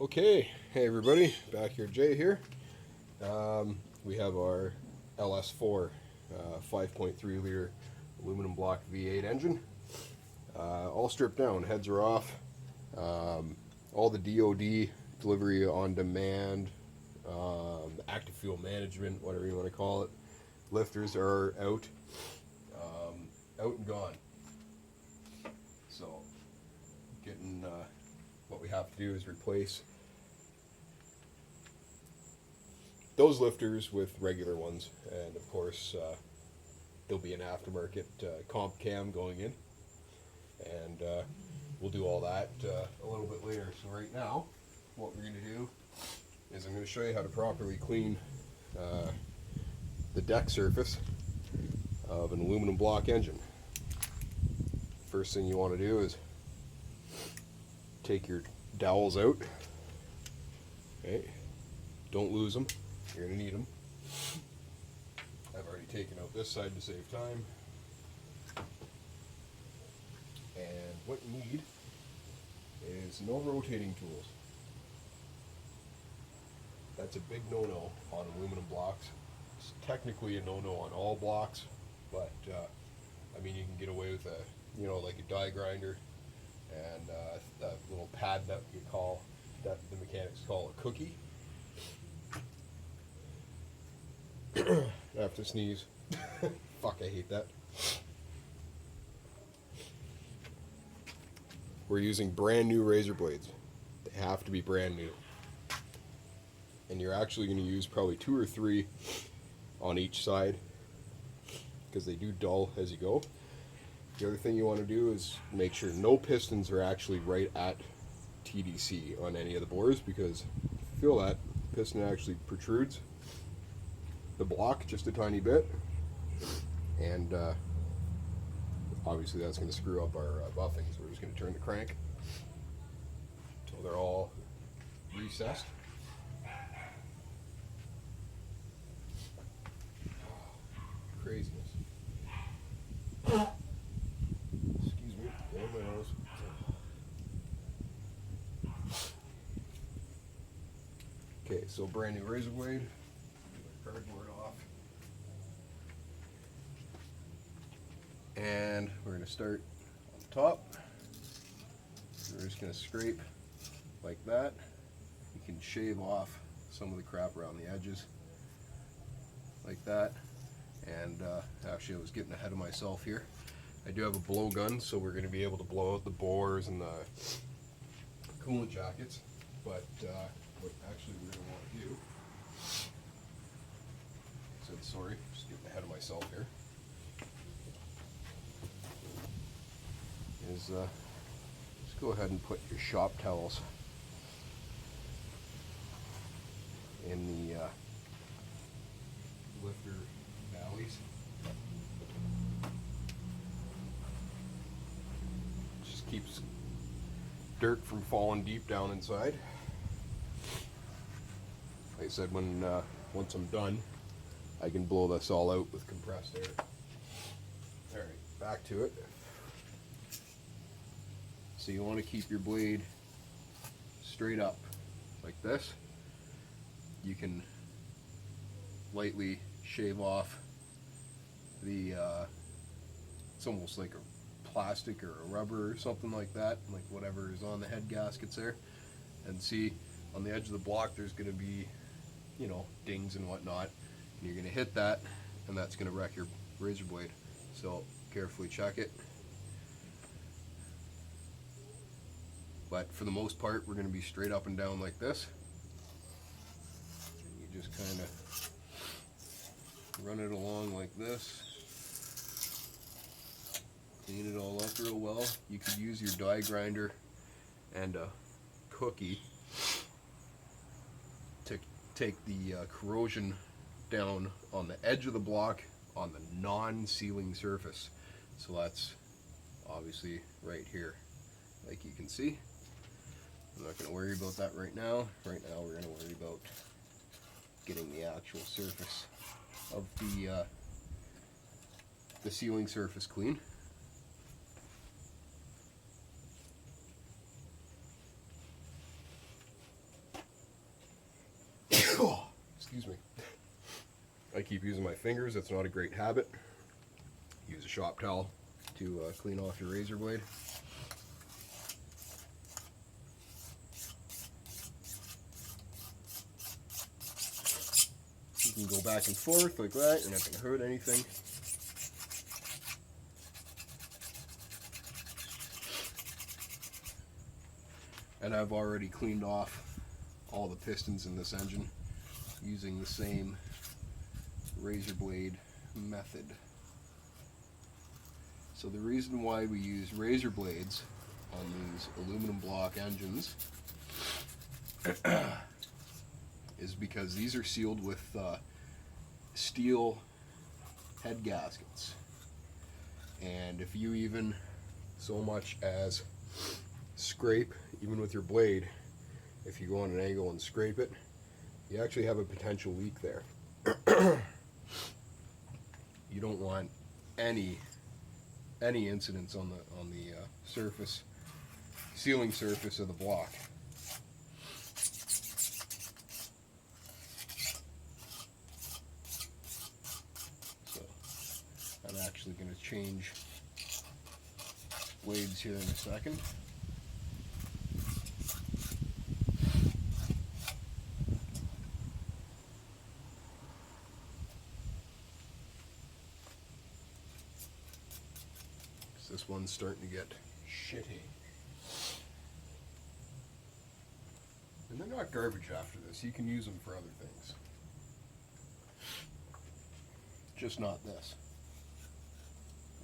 Okay, hey everybody, back here, Jay here. We have our LS4 5.3 liter aluminum block V8 engine, all stripped down. Heads are off. All the DOD, delivery on demand, active fuel management, whatever you want to call it, lifters are out and gone. So, getting what we have to do is replace those lifters with regular ones, and of course there'll be an aftermarket comp cam going in, and we'll do all that a little bit later. So right now what we're going to do is I'm going to show you how to properly clean the deck surface of an aluminum block engine. First thing you want to do is take your dowels out. Okay, don't lose them. You're going to need them. I've already taken out this side to save time. And what you need is no rotating tools. That's a big no-no on aluminum blocks. It's technically a no-no on all blocks, but I mean, you can get away with like a die grinder and that little pad that the mechanics call a cookie. I have to sneeze. Fuck, I hate that. We're using brand new razor blades. They have to be brand new. And you're actually going to use probably 2 or 3 on each side, because they do dull as you go. The other thing you want to do is make sure no pistons are actually right at TDC on any of the bores, because if you feel that, the piston actually protrudes the block just a tiny bit, and obviously that's going to screw up our buffing. So we're just going to turn the crank until they're all recessed. Craziness. Excuse me, blowing my nose. Okay, so brand new razor blade. Cardboard off. And we're going to start on the top. We're just going to scrape like that. You can shave off some of the crap around the edges like that. And actually, I was getting ahead of myself here. I do have a blow gun, so we're going to be able to blow out the bores and the coolant jackets. But what actually we're going to want to do, sorry, just getting ahead of myself here, is just go ahead and put your shop towels in the lifter valleys. Just keeps dirt from falling deep down inside. Like I said, when once I'm done, I can blow this all out with compressed air. Alright, back to it. So you want to keep your blade straight up like this. You can lightly shave off the, it's almost like a plastic or a rubber or something like that, like whatever is on the head gaskets there. And see, on the edge of the block there's going to be, dings and whatnot. You're going to hit that, and that's going to wreck your razor blade. So carefully check it. But for the most part, we're going to be straight up and down like this. And you just kind of run it along like this. Clean it all up real well. You could use your die grinder and a cookie to take the corrosion down on the edge of the block on the non-sealing surface. So that's obviously right here, like you can see. I'm not going to worry about that right now. Right now we're going to worry about getting the actual surface of the sealing surface clean. I keep using my fingers. That's not a great habit. Use a shop towel to clean off your razor blade. You can go back and forth like that. You're not going to hurt anything. And I've already cleaned off all the pistons in this engine using the same razor blade method. So the reason why we use razor blades on these aluminum block engines is because these are sealed with steel head gaskets. And if you even so much as scrape, even with your blade, if you go on an angle and scrape it, you actually have a potential leak there. You don't want any incidents on the surface, sealing surface of the block. So I'm actually going to change blades here in a second. This one's starting to get shitty. And they're not garbage after this. You can use them for other things. Just not this.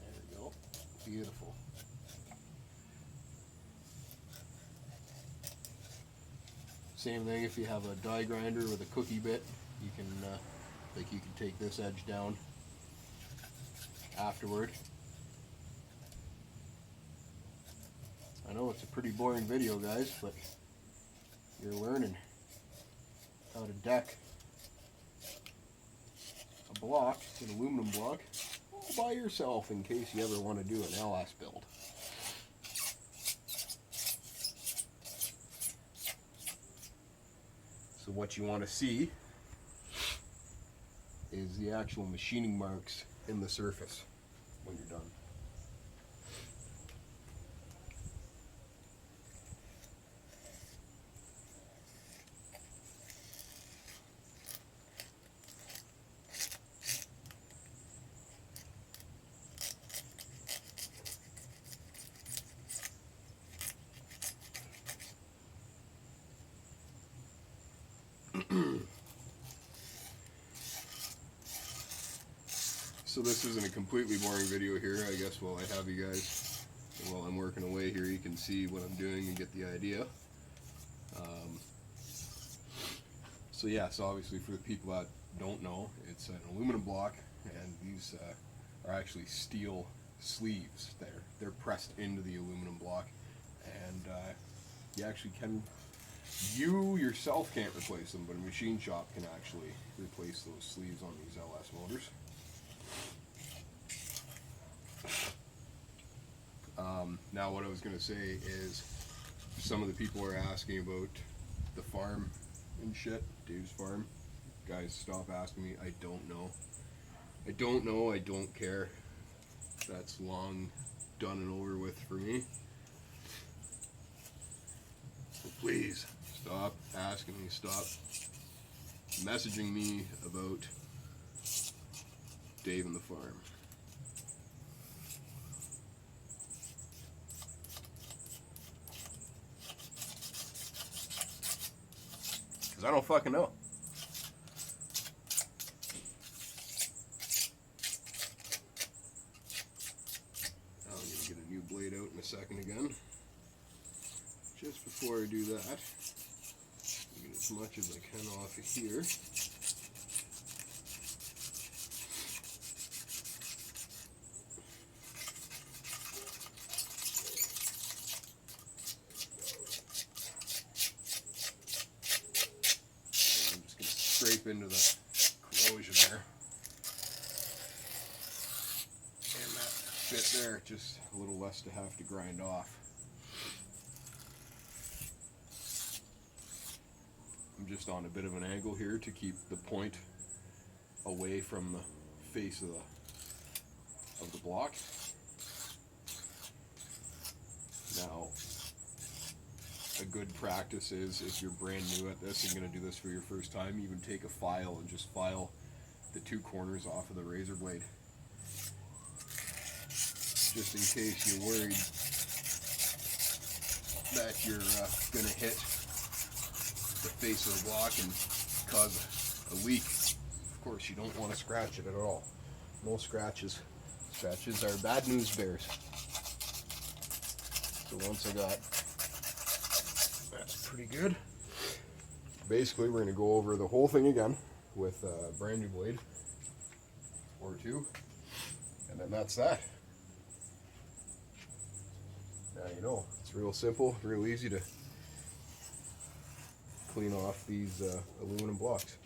There we go. Beautiful. Same thing if you have a die grinder with a cookie bit. You can take this edge down afterward. I know it's a pretty boring video, guys, but you're learning how to deck a block, an aluminum block, all by yourself in case you ever want to do an LS build. So what you want to see is the actual machining marks in the surface when you're done. So this isn't a completely boring video here. I guess while I have you guys, while I'm working away here, you can see what I'm doing and get the idea. So yeah, so obviously for the people that don't know, it's an aluminum block, and these are actually steel sleeves. They're pressed into the aluminum block, and you actually can. You yourself can't replace them, but a machine shop can actually replace those sleeves on these LS motors. Now what I was going to say is, some of the people are asking about the farm and shit, Dave's farm. Guys, stop asking me. I don't know. I don't know. I don't care. That's long done and over with for me. So please, stop asking me. Stop messaging me about Dave and the farm. I don't fucking know. I'm going to get a new blade out in a second again. Just before I do that, get as much as I can off of here. Scrape into the corrosion there. And that bit there, just a little less to have to grind off. I'm just on a bit of an angle here to keep the point away from the face of the block. Now, a good practice is, if you're brand new at this and going to do this for your first time, even take a file and just file the two corners off of the razor blade, just in case you're worried that you're going to hit the face of the block and cause a leak. Of course, you don't want to scratch it at all. No scratches. Scratches are bad news bears. So once I got that's pretty good. Basically, we're going to go over the whole thing again with a brand new blade or two, and then that's that. Now you know, it's real simple, real easy to clean off these aluminum blocks.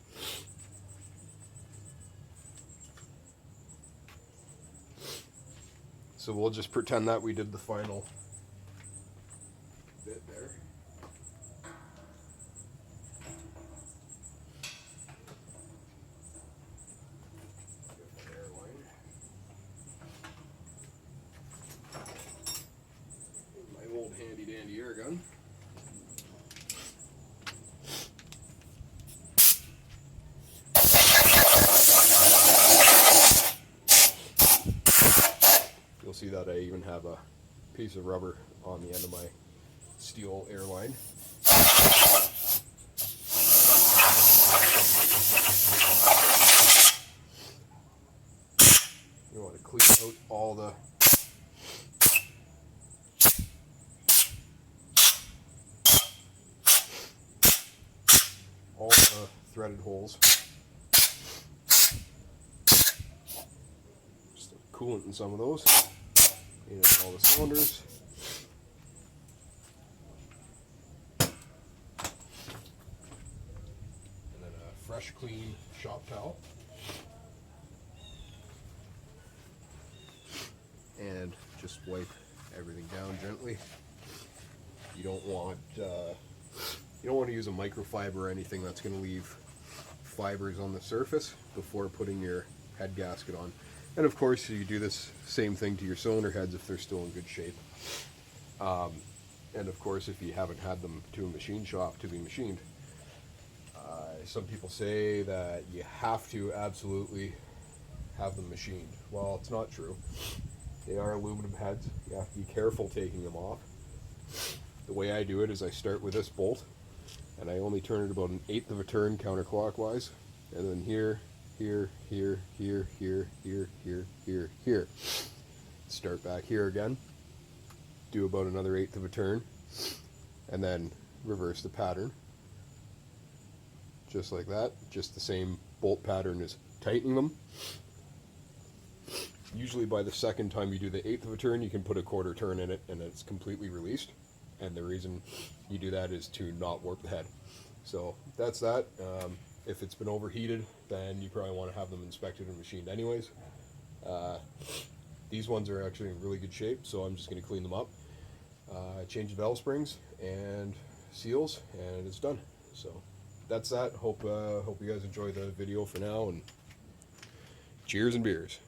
So we'll just pretend that we did the final bit there. Get my airline. My old handy dandy air gun. You'll see that I even have a piece of rubber on the end of my steel airline. You want to clean out all the threaded holes. Just coolant in some of those. Clean out all the cylinders. And then a fresh, clean shop towel. And just wipe everything down gently. You don't want to use a microfiber or anything that's going to leave fibers on the surface before putting your head gasket on. And of course, you do this same thing to your cylinder heads if they're still in good shape. And of course, if you haven't had them to a machine shop to be machined, some people say that you have to absolutely have them machined. Well, it's not true. They are aluminum heads. You have to be careful taking them off. The way I do it is I start with this bolt, and I only turn it about 1/8 of a turn counterclockwise, and then here, here, here, here, here, here, here, here, here. Start back here again, do about another 1/8 of a turn, and then reverse the pattern. Just like that, just the same bolt pattern as tightening them. Usually by the second time you do the 1/8 of a turn, you can put a 1/4 turn in it and it's completely released. And the reason you do that is to not warp the head. So that's that. If it's been overheated, then you probably want to have them inspected and machined anyways. These ones are actually in really good shape, so I'm just going to clean them up, change the valve springs and seals, and it's done. So that's that. Hope you guys enjoy the video for now, and cheers and beers.